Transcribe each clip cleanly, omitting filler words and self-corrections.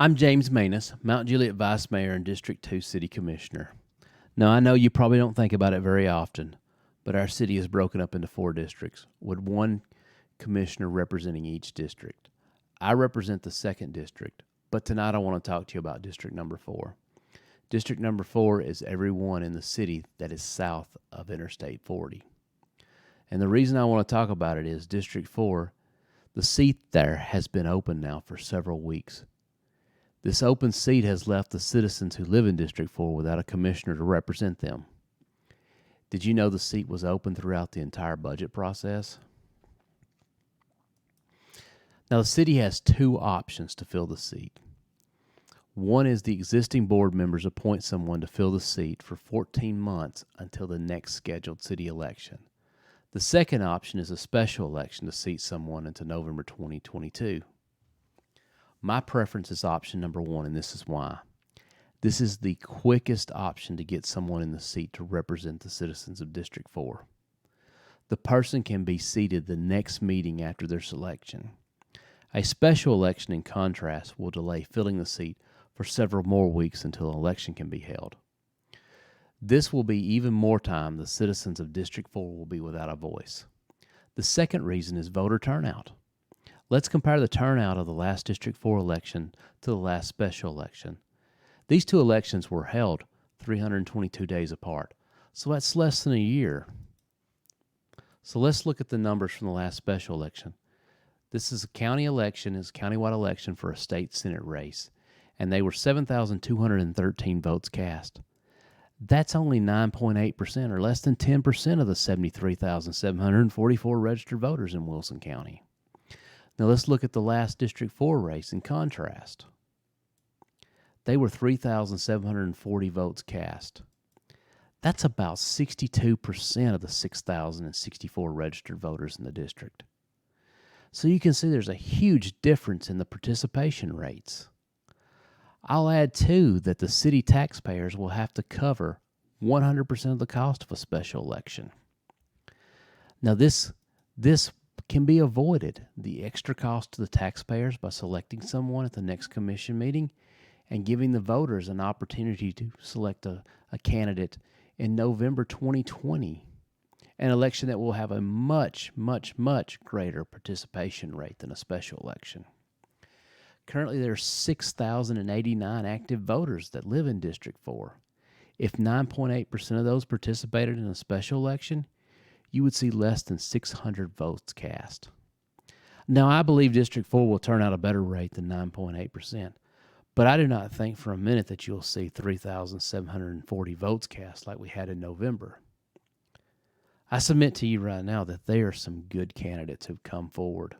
I'm James Manus, Mount Juliet Vice Mayor and District 2 City Commissioner. Now, I know you probably don't think about it very often, but our city is broken up into 4 districts, with one commissioner representing each district. I represent the 2nd district, but tonight I want to talk to you about District Number 4. District Number 4 is everyone in the city that is south of Interstate 40. And the reason I want to talk about it is District 4, the seat there has been open now for several weeks. This open seat has left the citizens who live in District 4 without a commissioner to represent them. Did you know the seat was open throughout the entire budget process? Now, the city has 2 options to fill the seat. One is the existing board members appoint someone to fill the seat for 14 months until the next scheduled city election. The second option is a special election to seat someone into November 2022. My preference is option number 1, and this is why. This is the quickest option to get someone in the seat to represent the citizens of District 4. The person can be seated the next meeting after their selection. A special election, in contrast, will delay filling the seat for several more weeks until an election can be held. This will be even more time the citizens of District 4 will be without a voice. The second reason is voter turnout. Let's compare the turnout of the last District 4 election to the last special election. These 2 elections were held 322 days apart, so that's less than a year. So let's look at the numbers from the last special election. This is a county election, it's a countywide election for a state senate race, and they were 7,213 votes cast. That's only 9.8%, or less than 10% of the 73,744 registered voters in Wilson County. Now let's look at the last District 4 race in contrast. They were 3,740 votes cast. That's about 62% of the 6,064 registered voters in the district. So you can see there's a huge difference in the participation rates. I'll add too that the city taxpayers will have to cover 100% of the cost of a special election. Now this can be avoided, the extra cost to the taxpayers, by selecting someone at the next commission meeting and giving the voters an opportunity to select a candidate in November 2020, an election that will have a much, much, much greater participation rate than a special election. Currently, there are 6,089 active voters that live in District 4. If 9.8% of those participated in a special election, you would see less than 600 votes cast. Now, I believe District 4 will turn out a better rate than 9.8%, but I do not think for a minute that you'll see 3,740 votes cast like we had in November. I submit to you right now that there are some good candidates who've come forward.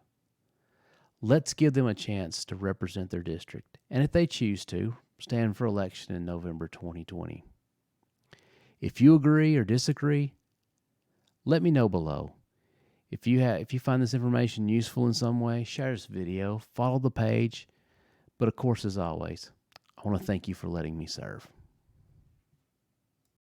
Let's give them a chance to represent their district, and if they choose to, stand for election in November 2020. If you agree or disagree, let me know below. If you find this information useful in some way, share this video, follow the page. But of course, as always, I want to thank you for letting me serve.